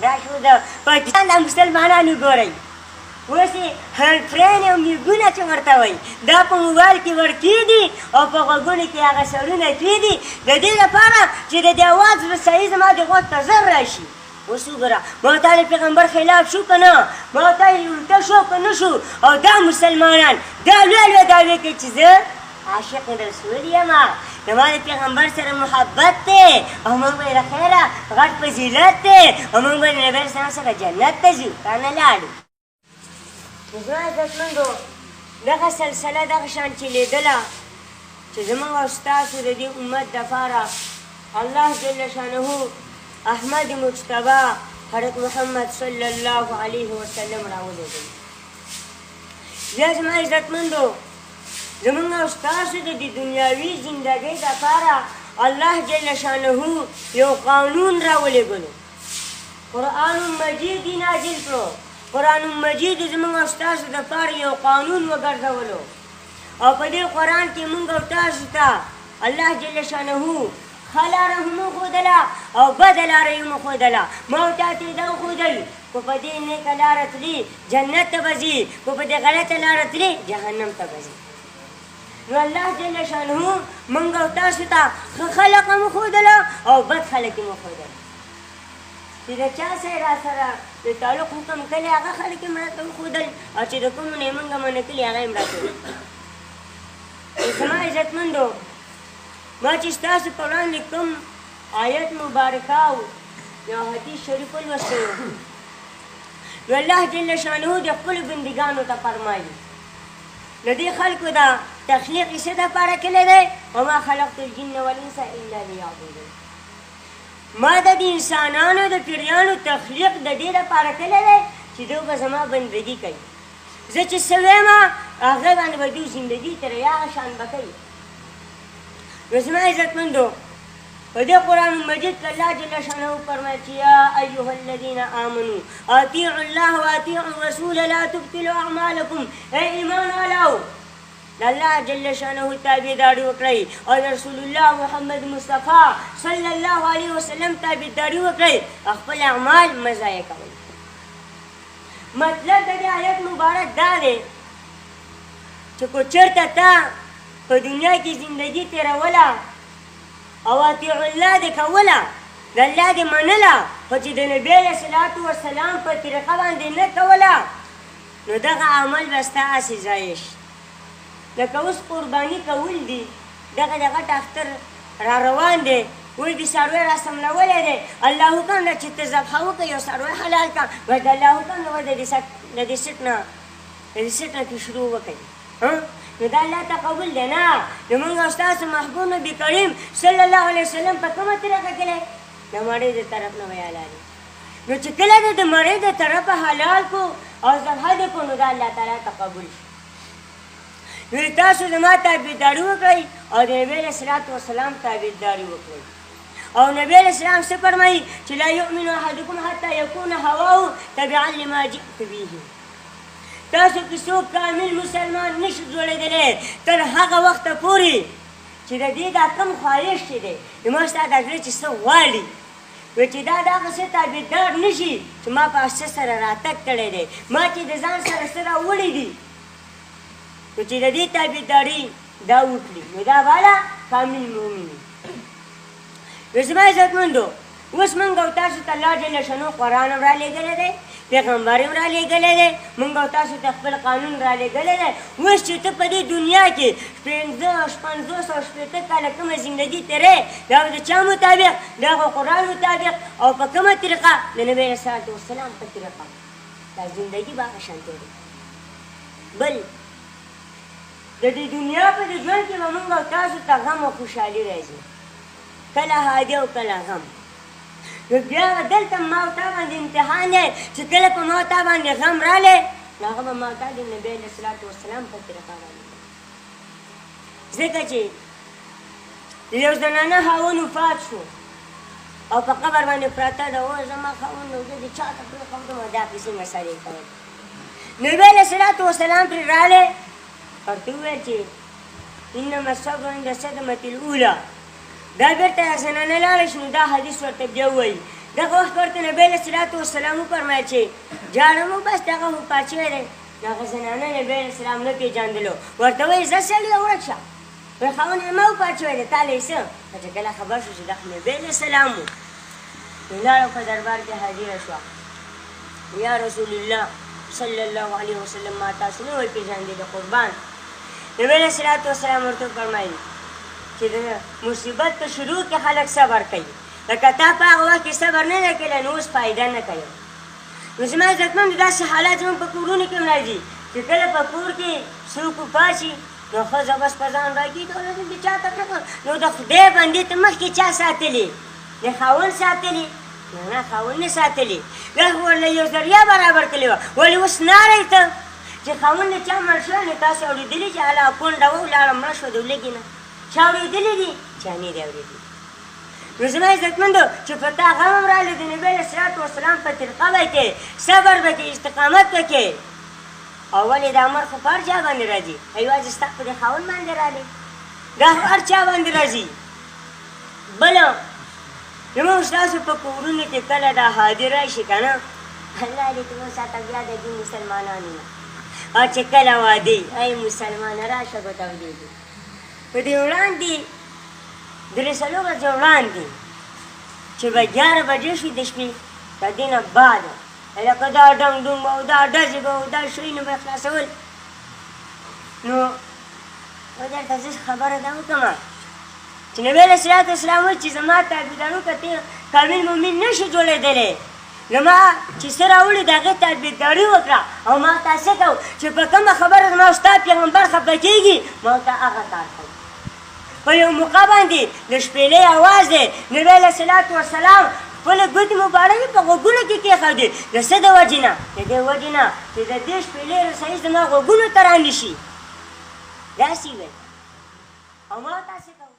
دا شو د پاکستان د مسلمانانو ګورئ اوس یې هنډفرین او میږونه چې ورته وایي دا په موبایل کې ورکېږي او په غوږونو کې هغه سرونه کېږي د دې لپاره چې د دې اواز رسایي زما د غوږ ته ژر راشي. اوس وګوره ما ورته د پیغمبر خلاف شو که نه، ما ورته الټه شو که نه شو، او دا مسلمانان دا لوی لوی دعوې کوي چې زه عاشق رسول یم، زما د پیغمبر سره محبت دی او موږ به یې له خیره غټ فضیلت دی او موږ به د نبي اسلام سره جنت ته ځو که نه لاړو. نو زما عزتمندو دغه سلسله دغه شان چې لیدله چې زموږ او ستاسو د دې امت دپاره الله جل شانه احمد مجتبی حضرت محمد صلی الله علیه وسلم راولېږلی. بیا زما عزتمندو زموږ او ستاسو د دې دنیاوي زندګۍ دپاره الله جل شانه یو قانون راولېږلو، قرآن مجید یې نازل کړو. قرآن مجید زموږ او ستاسو دپاره یو قانون وګرځولو او په دې قرآن کې موږ او تاسو ته الله جل شانه ښه لاره هم وښودله او بده لاره یې هم وښودله. ما او تا ته یې دا وښودل که په دې نیکه لاره تلي جنت ته به ځي، که په دې غلطه لاره تلي جهنم ته به ځي. نو الله جل شانه موږ او تاسو ته ښه خلق هم وښودله او بد خلق هم وښودله چې د چا سره را سره د تعلق حکم کړی هغه خلک یې مړه ته وښودل او چې د کومو نه یې موږ منع کړي هغه یې مړه کړي. زما عزتمندو ما چې ستاسو په وړاندې کوم آیت مبارکه او یو حدیث شریف ولوستی نو الله جل شانه د خپلو بندګانو ته فرمایي د دې خلکو دا تخلیق یې څه دپاره کړی دی وما خلقت الجن والانس الا لیعبدون. ما د دې انسانانو د پیریانو تخلیق د دې لپاره کړی دی چې دوی به زما بندګي کوي. زه چې څه ویم هغه باندې به دوی زندګي تېروي، هغه شان به کوي. نو زما عزتمندو په دې قرآن مجید کې الله جل شانه فرمایي چې یا ایها الذین آمنوا اطیعوا الله واطیعوا الرسول لا تبطلوا اعمالکم. ای ایمان والاو د الله جل شانه تابعداري وکړئ او د رسول الله محمد مصطفی صلی الله علیه وسلم تابعداري وکړئ، خپل اعمال مه ضایع کوئ. مطلب د دې آیت مبارک دا دی چې که چېرته تا په دنیا کې زندګي تېروله او اطیعوا الله دې کوله، د الله دې منله، خو چې د نبي علیه صلات وسلام په طریقه باندې نه کوله نو دغه عمل به ستا هسې ضایع شي. لکه اوس قرباني کول دي، دغه د غټ اختر را روان دی، وایي د څاروی را سملولی دی، الله حکم ده چې ته ذبحه وکړه یو څاروی حلال کړه، وایي د الله حکم ده وایي د دې سټ نه کې شروع وکړئ. نو دا الله ته قبول دی نه. نو موږ او ستاسو محبوب نبي کریم صلی الله علیه وسلم په کومه طریقه کړی؟ د مړۍ د طرف نه به حلالي. نو چې کله د مړۍ د طرفه حلال کو او ذبحه دې کو نو دا الله تعالی ته قبول شي. نو تاسو زما تابعداري وکړئ او د نبي علیه صلات وسلام تابعداري وکړئ. او نبی علیه السلام څه فرمایي چې لا یؤمن احدکم حتی یکون هواه تبعا لما جئت به. تاسو کې څوک کامل مسلمان نشي جوړېدلی تر هغه وخته پورې چې د دې دا کم خواهش چې دی زما ستا د زړه چې څه غواړي وایي چې دا د هغه څه تابعدار نه شي چې ما په څه سره راتګ کړی دی، ما چې د ځان سره څه راوړي دي نو چې د دې تابعداري دا وکړي نو دا والا کامل مؤمن وي. زما عزتمندو اوس موږ او تاسو ته الله جل شانه قرآن هم رالیږلی دی، پیغمبر هم رالیږلی دی، موږ او تاسو ته خپل قانون رالیږلی دی. اوس چې ته په دې دنیا کې 550 کاله کومه زندګي تېرې دا به د چا مطابق؟ د هغه قرآن مطابق او په کومه طریقه؟ د نبي علیه صلات وسلام په طریقه. دا زندګي به هغه شان تېرې. بل د دې دنیا په دې ژوند کې به موږ او تاسو ته غم او خوشحالي راځي، کله هادي او کله غم. نو بیا دلته ما او تا باندې امتحان دی چې کله په ما او تا باندې غم رالی نو هغه به ما او تا د نبي علیه صلات وسلام په طریقه باندې. ځکه چې یو زنانه خاوند وفات شو او په قبر باندې پراته ده، او زما خاوند نو زه د چا ته پرېښودم او دا پسې مسالې کول. نبي علیه صلات وسلام پرې رالی ورته وویل چې انما الصبر عند الصدمة الاولى. دا بیرته زنانه لاړه شي نو دا حدیث ورته بیا ووایي دغه وخت ورته نبي علیه الصلاة والسلام وفرمیل چې جاړم و بس دغه خو پاچوی دی هغه زنانه نبي علیه السلام نه پېژندلو ورته وایي ځه سړیه ورک شه وایي خاوند یې ما وپاچوی دی تا له یې څه چې کله خبر شو چې دغه نبي علیه السلام و نو لاړه په دربار کې حاضره شوه یا رسول الله صلی الله علیه وسلم ما تاسو نه وایي پېژندلی قربان نبي علیه الصلاة والسلام ورته وفرمیل چې د مصیبت په شروع کې خلک صبر کوي لکه تا په هغه وخت کې صبر نه دی کړی نو اوس فایده نه کوي نو زما عزتمندو داسې حالات زموږ په کورونو کې هم راځي چې کله په کور کې څوک وفات شي نو ښځه بس په ځان راګي دولت د چا ته نو د خدای بندې ته مخکې چا ساتلي د خاوند ساتلي نه خاوند نه ساتلي دا خو ورله یو ذریعه برابر کړې وه ولې اوس نارئ ته چې خاوند د چا مړ شوی نو تاسو اورېدلي چې هله کونډه وه ولاړه مړه شوه د ولږې نه چا اورېدلي دي چا نه دي اورېدلي نو زما عزتمندو چې په تا غم هم راغلی د نبي علیه الصلاة والسلام په طریقه به کې صبر به کې استقامت به کې او ولې دا امر خو په هر چا باندې راځي یوازې ستا په دې خاوند باندې راغلی دا هر چا باندې راځي بله زموږ ستاسو په کورونو کې کله دا حاضر راشي که نه الله دې ته وساته بیا د دې مسلمانانو نه او چې کله واده ای مسلمانه راشه به تودېږي په دې وړاندې درې څلور ورځې وړاندې چې به 11 بجې شوي د شپې د دې نه بعد لکه دا ډنګ ډونګ به او دا ډزې به او دا شیونه به خلاصول نو درته زه خبره دا وکړم چې نبي علیه الصلاة والسلام وایي چې زما تابعدارو که ته کامل مؤمن نه شي جوړېدلی نو ما چې څه راوړي د هغې تابعداري وکړه او ما ته څه کوو چې په کومه خبره زما ستا پیغمبر خفه کېږي ما ورته هغه کار کوو په یو موقع باندې د شپېلۍ اواز دی نبي علیه الصلاة والسلام خپله ګوتې مبارکې په غوږونو کې کېښودې د څه د وجې نه د دې وجې نه چې د دې شپېلۍ رسایي زما غوږونو ته رانیشي داسې ویل او ما تاسې کوو